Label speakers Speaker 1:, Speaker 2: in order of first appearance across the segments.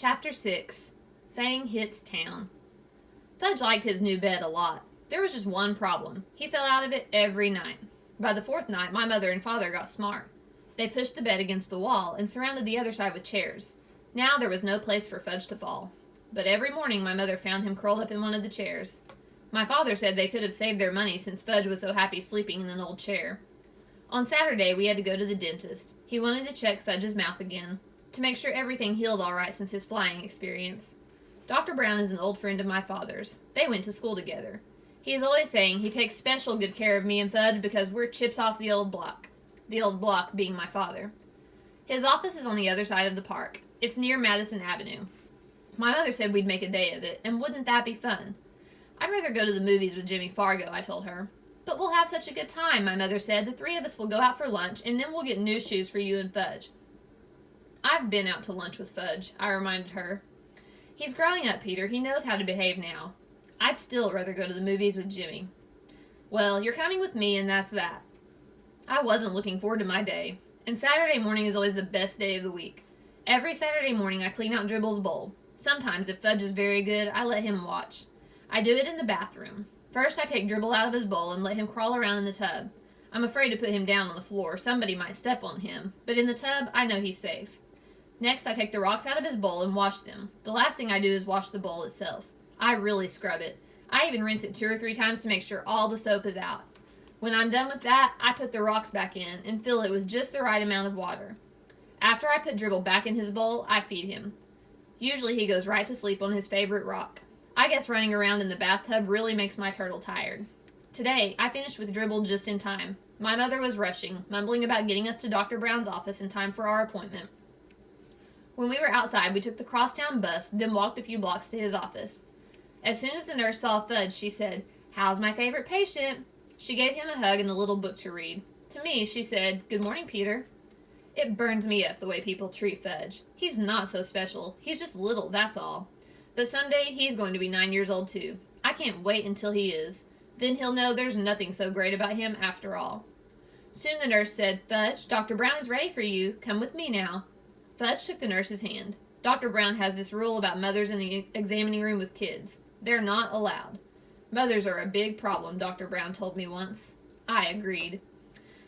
Speaker 1: Chapter 6. Fang Hits Town. Fudge liked his new bed a lot. There was just one problem. He fell out of it every night. By the fourth night, my mother and father got smart. They pushed the bed against the wall and surrounded the other side with chairs. Now there was no place for Fudge to fall. But every morning my mother found him curled up in one of the chairs. My father said they could have saved their money since Fudge was so happy sleeping in an old chair. On Saturday, we had to go to the dentist. He wanted to check Fudge's mouth again, to make sure everything healed all right since his flying experience. Dr. Brown is an old friend of my father's. They went to school together. He is always saying he takes special good care of me and Fudge because we're chips off the old block. The old block being my father. His office is on the other side of the park. It's near Madison Avenue. My mother said we'd make a day of it, and wouldn't that be fun? I'd rather go to the movies with Jimmy Fargo, I told her. But we'll have such a good time, my mother said. The three of us will go out for lunch, and then we'll get new shoes for you and Fudge. I've been out to lunch with Fudge, I reminded her. He's growing up, Peter. He knows how to behave now. I'd still rather go to the movies with Jimmy. Well, you're coming with me, and that's that. I wasn't looking forward to my day, and Saturday morning is always the best day of the week. Every Saturday morning I clean out Dribble's bowl. Sometimes, if Fudge is very good, I let him watch. I do it in the bathroom. First, I take Dribble out of his bowl and let him crawl around in the tub. I'm afraid to put him down on the floor. Somebody might step on him, but in the tub, I know he's safe. Next, I take the rocks out of his bowl and wash them. The last thing I do is wash the bowl itself. I really scrub it. I even rinse it 2 or 3 times to make sure all the soap is out. When I'm done with that, I put the rocks back in and fill it with just the right amount of water. After I put Dribble back in his bowl, I feed him. Usually he goes right to sleep on his favorite rock. I guess running around in the bathtub really makes my turtle tired. Today, I finished with Dribble just in time. My mother was rushing, mumbling about getting us to Dr. Brown's office in time for our appointment. When we were outside, we took the crosstown bus, then walked a few blocks to his office. As soon as the nurse saw Fudge, she said, "How's my favorite patient?" She gave him a hug and a little book to read. To me, she said, "Good morning, Peter." It burns me up the way people treat Fudge. He's not so special. He's just little, that's all. But someday he's going to be 9 years old too. I can't wait until he is. Then he'll know there's nothing so great about him after all. Soon the nurse said, "Fudge, Dr. Brown is ready for you. Come with me now." Fudge took the nurse's hand. Dr. Brown has this rule about mothers in the examining room with kids. They're not allowed. Mothers are a big problem, Dr. Brown told me once. I agreed.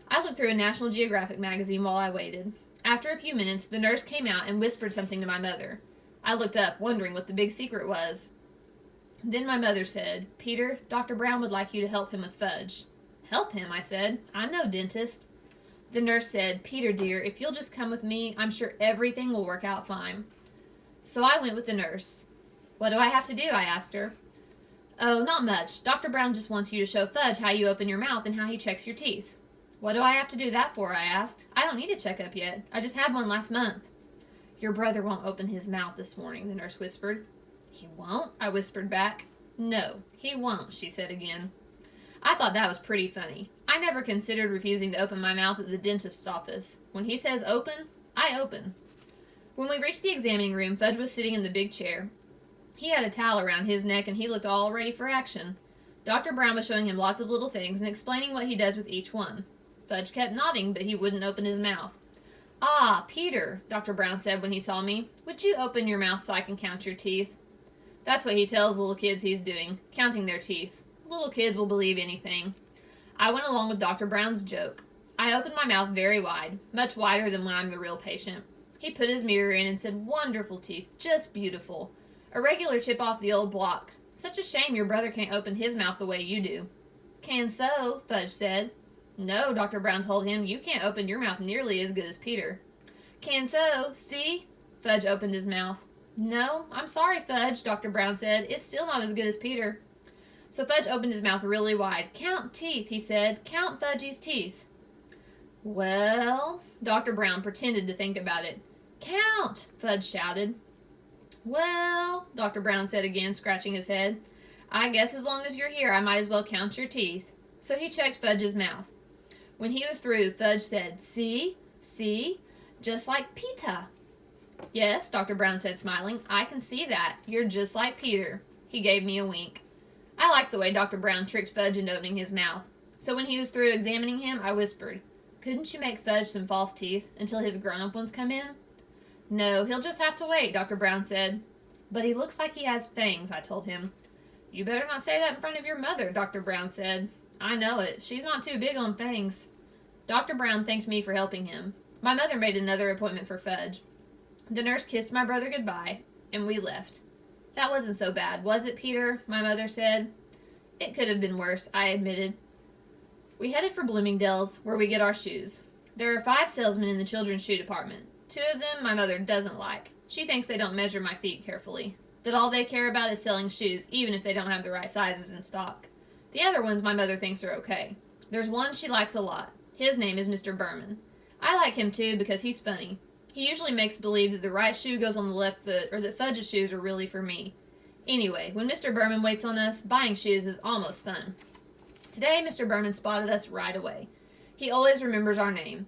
Speaker 1: I looked through a National Geographic magazine while I waited. After a few minutes, the nurse came out and whispered something to my mother. I looked up, wondering what the big secret was. Then my mother said, "Peter, Dr. Brown would like you to help him with Fudge." "Help him," I said. "I'm no dentist." The nurse said, "Peter, dear, if you'll just come with me, I'm sure everything will work out fine." So I went with the nurse. "What do I have to do?" I asked her. "Oh, not much. Dr. Brown just wants you to show Fudge how you open your mouth and how he checks your teeth." "What do I have to do that for?" I asked. "I don't need a checkup yet. I just had one last month." "Your brother won't open his mouth this morning," the nurse whispered. "He won't?" I whispered back. "No, he won't," she said again. I thought that was pretty funny. I never considered refusing to open my mouth at the dentist's office. When he says open, I open. When we reached the examining room, Fudge was sitting in the big chair. He had a towel around his neck and he looked all ready for action. Dr. Brown was showing him lots of little things and explaining what he does with each one. Fudge kept nodding, but he wouldn't open his mouth. "Ah, Peter," Dr. Brown said when he saw me, "would you open your mouth so I can count your teeth?" That's what he tells little kids he's doing, counting their teeth. Little kids will believe anything. I went along with Dr. Brown's joke. I opened my mouth very wide, much wider than when I'm the real patient. He put his mirror in and said, "Wonderful teeth, just beautiful. A regular chip off the old block. Such a shame your brother can't open his mouth the way you do." "Can so," Fudge said. "No," Dr. Brown told him, "you can't open your mouth nearly as good as Peter." "Can so, see?" Fudge opened his mouth. "No, I'm sorry, Fudge," Dr. Brown said. "It's still not as good as Peter." So Fudge opened his mouth really wide. "Count teeth," he said. "Count Fudgy's teeth." "Well," Dr. Brown pretended to think about it. "Count," Fudge shouted. "Well," Dr. Brown said again, scratching his head. "I guess as long as you're here, I might as well count your teeth." So he checked Fudge's mouth. When he was through, Fudge said, "See? See? Just like Peter." "Yes," Dr. Brown said, smiling. "I can see that. You're just like Peter." He gave me a wink. I liked the way Dr. Brown tricked Fudge into opening his mouth. So when he was through examining him, I whispered, "Couldn't you make Fudge some false teeth until his grown-up ones come in?" No, he'll just have to wait, Dr. Brown said. But he looks like he has fangs, I told him. You better not say that in front of your mother, Dr. Brown said. I know it. She's not too big on fangs. Dr. Brown thanked me for helping him. My mother made another appointment for Fudge. The nurse kissed my brother goodbye, and we left. That wasn't so bad, was it, Peter? My mother said. It could have been worse, I admitted. We headed for Bloomingdale's, where we get our shoes. There are 5 salesmen in the children's shoe department. 2 of them my mother doesn't like. She thinks they don't measure my feet carefully. That all they care about is selling shoes, even if they don't have the right sizes in stock. The other ones my mother thinks are okay. There's one she likes a lot. His name is Mr. Berman. I like him too because he's funny. He usually makes believe that the right shoe goes on the left foot or that Fudge's shoes are really for me. Anyway, when Mr. Berman waits on us, buying shoes is almost fun. Today, Mr. Berman spotted us right away. He always remembers our name.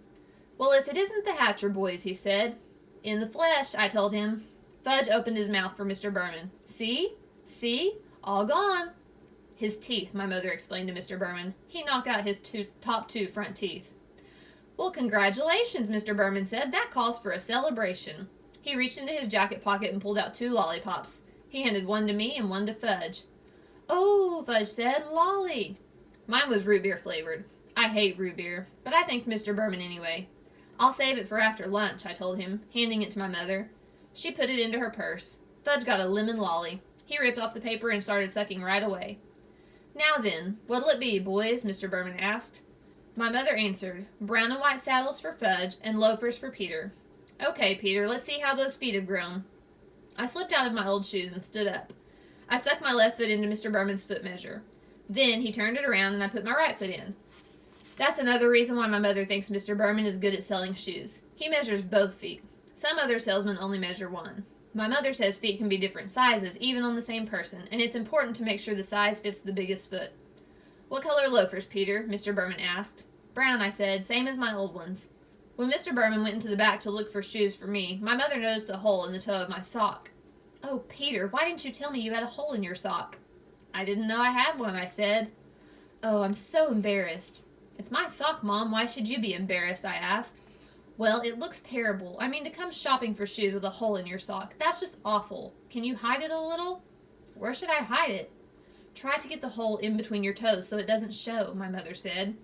Speaker 1: Well, if it isn't the Hatcher boys, he said. In the flesh, I told him. Fudge opened his mouth for Mr. Berman. See? See? All gone. His teeth, my mother explained to Mr. Berman. He knocked out his top 2 front teeth. Well, congratulations, Mr. Berman said. That calls for a celebration. He reached into his jacket pocket and pulled out 2 lollipops. He handed one to me and one to Fudge. Oh, Fudge said, lolly. Mine was root beer flavored. I hate root beer, but I thanked Mr. Berman anyway. I'll save it for after lunch, I told him, handing it to my mother. She put it into her purse. Fudge got a lemon lolly. He ripped off the paper and started sucking right away. Now then, what'll it be, boys? Mr. Berman asked. My mother answered, brown and white saddles for Fudge and loafers for Peter. Okay, Peter, let's see how those feet have grown. I slipped out of my old shoes and stood up. I stuck my left foot into Mr. Berman's foot measure. Then he turned it around and I put my right foot in. That's another reason why my mother thinks Mr. Berman is good at selling shoes. He measures both feet. Some other salesmen only measure one. My mother says feet can be different sizes, even on the same person, and it's important to make sure the size fits the biggest foot. What color loafers, Peter? Mr. Berman asked. Brown, I said, same as my old ones. When Mr. Berman went into the back to look for shoes for me, my mother noticed a hole in the toe of my sock. Oh, Peter, why didn't you tell me you had a hole in your sock? I didn't know I had one, I said. Oh, I'm so embarrassed. It's my sock, Mom. Why should you be embarrassed? I asked. Well, it looks terrible. I mean, to come shopping for shoes with a hole in your sock. That's just awful. Can you hide it a little? Where should I hide it? Try to get the hole in between your toes so it doesn't show, my mother said.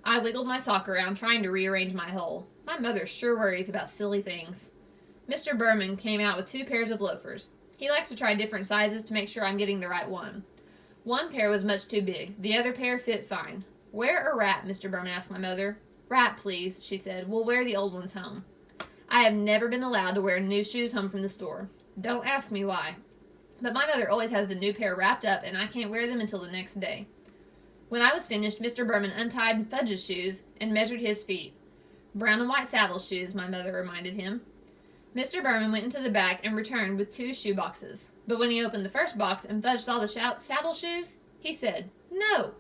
Speaker 1: I wiggled my sock around, trying to rearrange my hole. My mother sure worries about silly things. Mr. Berman came out with 2 pairs of loafers. He likes to try different sizes to make sure I'm getting the right one. One pair was much too big. The other pair fit fine. Wear or wrap? Mr. Berman asked my mother. Wrap, please, she said. We'll wear the old ones home. I have never been allowed to wear new shoes home from the store. Don't ask me why. But my mother always has the new pair wrapped up, and I can't wear them until the next day. When I was finished, Mr. Berman untied Fudge's shoes and measured his feet. Brown and white saddle shoes, my mother reminded him. Mr. Berman went into the back and returned with 2 shoe boxes. But when he opened the first box and Fudge saw the saddle shoes, he said, No.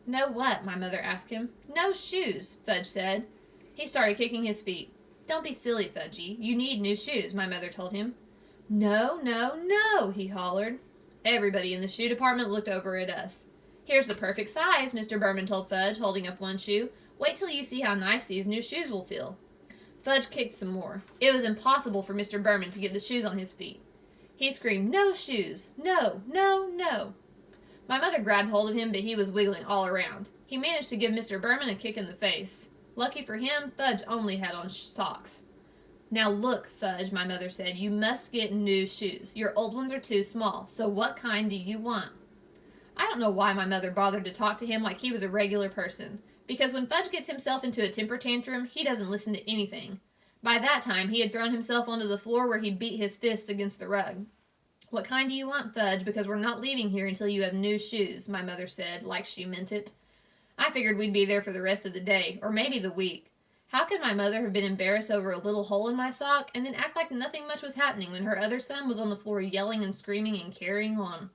Speaker 1: No what? My mother asked him. No shoes, Fudge said. He started kicking his feet. Don't be silly, Fudgy. You need new shoes, my mother told him. No, no, no, he hollered. Everybody in the shoe department looked over at us. Here's the perfect size, Mr. Berman told Fudge, holding up one shoe. Wait till you see how nice these new shoes will feel. Fudge kicked some more. It was impossible for Mr. Berman to get the shoes on his feet. He screamed, No shoes! No, no, no! My mother grabbed hold of him, but he was wiggling all around. He managed to give Mr. Berman a kick in the face. Lucky for him, Fudge only had on socks. Now look, Fudge, my mother said, you must get new shoes. Your old ones are too small, so what kind do you want? I don't know why my mother bothered to talk to him like he was a regular person, because when Fudge gets himself into a temper tantrum, he doesn't listen to anything. By that time, he had thrown himself onto the floor where he beat his fists against the rug. What kind do you want, Fudge, because we're not leaving here until you have new shoes, my mother said, like she meant it. I figured we'd be there for the rest of the day, or maybe the week. How could my mother have been embarrassed over a little hole in my sock and then act like nothing much was happening when her other son was on the floor yelling and screaming and carrying on?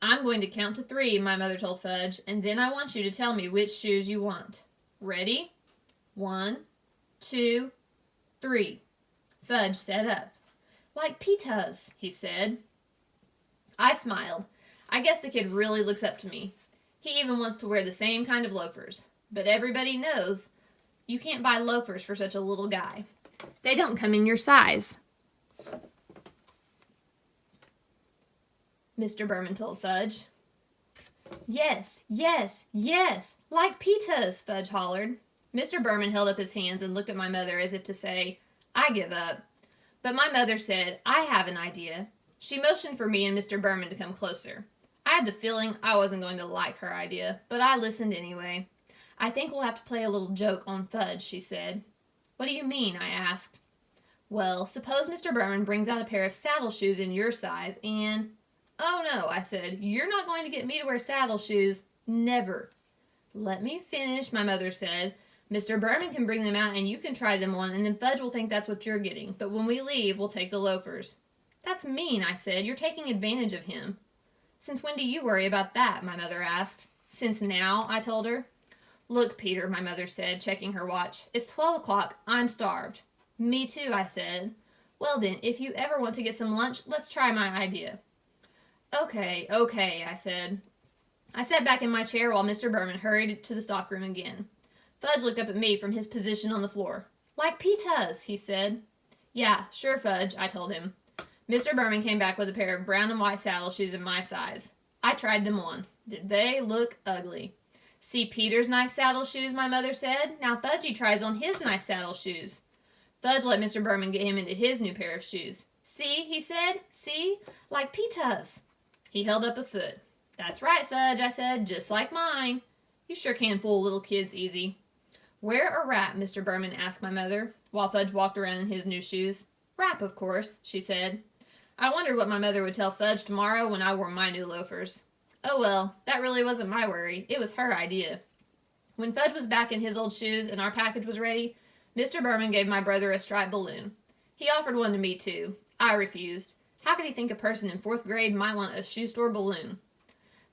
Speaker 1: I'm going to count to 3, my mother told Fudge, and then I want you to tell me which shoes you want. Ready? 1, 2, 3. Fudge sat up. Like Pita's, he said. I smiled. I guess the kid really looks up to me. He even wants to wear the same kind of loafers. But everybody knows you can't buy loafers for such a little guy. They don't come in your size. Mr. Berman told Fudge. Yes, yes, yes, like pitas, Fudge hollered. Mr. Berman held up his hands and looked at my mother as if to say, I give up. But my mother said, I have an idea. She motioned for me and Mr. Berman to come closer. I had the feeling I wasn't going to like her idea, but I listened anyway. I think we'll have to play a little joke on Fudge, she said. What do you mean? I asked. Well, suppose Mr. Berman brings out a pair of saddle shoes in your size and... Oh no, I said, you're not going to get me to wear saddle shoes. Never. Let me finish, my mother said. Mr. Berman can bring them out and you can try them on and then Fudge will think that's what you're getting. But when we leave, we'll take the loafers. That's mean, I said. You're taking advantage of him. Since when do you worry about that? My mother asked. Since now, I told her. Look, Peter, my mother said, checking her watch. It's 12 o'clock. I'm starved. Me too, I said. Well then, if you ever want to get some lunch, let's try my idea. Okay, I said. I sat back in my chair while Mr. Berman hurried to the stockroom again. Fudge looked up at me from his position on the floor. Like pitas, he said. Yeah, sure, Fudge, I told him. Mr. Berman came back with a pair of brown and white saddle shoes of my size. I tried them on. Did they look ugly? See Peter's nice saddle shoes, my mother said. Now Fudgy tries on his nice saddle shoes. Fudge let Mr. Berman get him into his new pair of shoes. See, he said, see, like pitas. He held up a foot. That's right, Fudge, I said, just like mine. You sure can fool little kids easy. Where a rat? Mr. Berman asked my mother, while Fudge walked around in his new shoes. Rap, of course, she said. I wondered what my mother would tell Fudge tomorrow when I wore my new loafers. Oh well, that really wasn't my worry. It was her idea. When Fudge was back in his old shoes and our package was ready, Mr. Berman gave my brother a striped balloon. He offered one to me too. I refused. How could he think a person in 4th grade might want a shoe store balloon?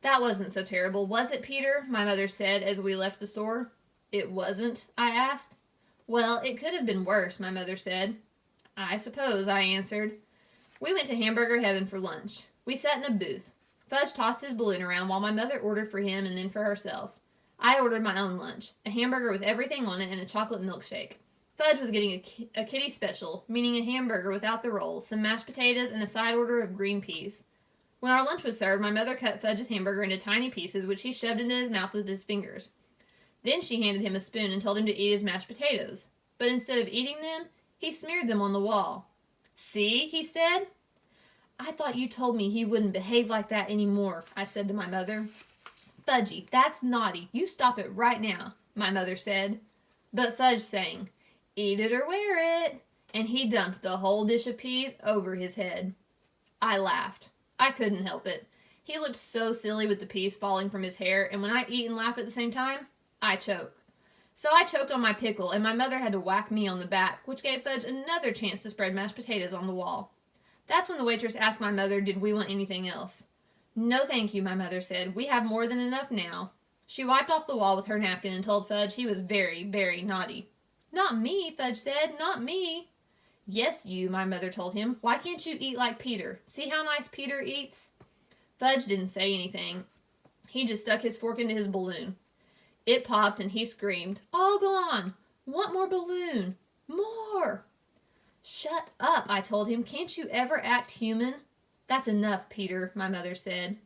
Speaker 1: That wasn't so terrible, was it, Peter? My mother said as we left the store. It wasn't? I asked. Well, it could have been worse, my mother said. I suppose, I answered. We went to Hamburger Heaven for lunch. We sat in a booth. Fudge tossed his balloon around while my mother ordered for him and then for herself. I ordered my own lunch, a hamburger with everything on it and a chocolate milkshake. Fudge was getting a kitty special, meaning a hamburger without the roll, some mashed potatoes, and a side order of green peas. When our lunch was served, my mother cut Fudge's hamburger into tiny pieces, which he shoved into his mouth with his fingers. Then she handed him a spoon and told him to eat his mashed potatoes. But instead of eating them, he smeared them on the wall. See, he said. I thought you told me he wouldn't behave like that anymore, I said to my mother. Fudgy, that's naughty. You stop it right now, my mother said. But Fudge sang, eat it or wear it, and he dumped the whole dish of peas over his head. I laughed. I couldn't help it. He looked so silly with the peas falling from his hair, and when I eat and laugh at the same time, I choke. So I choked on my pickle, and my mother had to whack me on the back, which gave Fudge another chance to spread mashed potatoes on the wall. That's when the waitress asked my mother, did we want anything else? No, thank you, my mother said. We have more than enough now. She wiped off the wall with her napkin and told Fudge he was very, very naughty. Not me, Fudge said, not me. Yes, you, my mother told him. Why can't you eat like Peter? See how nice Peter eats? Fudge didn't say anything. He just stuck his fork into his balloon. It popped and he screamed, all gone! Want more balloon! More! Shut up, I told him. Can't you ever act human? That's enough, Peter, my mother said.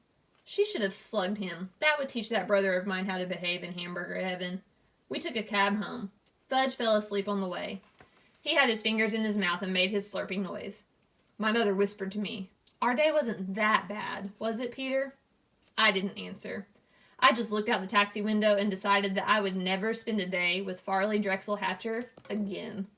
Speaker 1: She should have slugged him. That would teach that brother of mine how to behave in Hamburger Heaven. We took a cab home. Fudge fell asleep on the way. He had his fingers in his mouth and made his slurping noise. My mother whispered to me, our day wasn't that bad, was it, Peter? I didn't answer. I just looked out the taxi window and decided that I would never spend a day with Farley Drexel Hatcher again.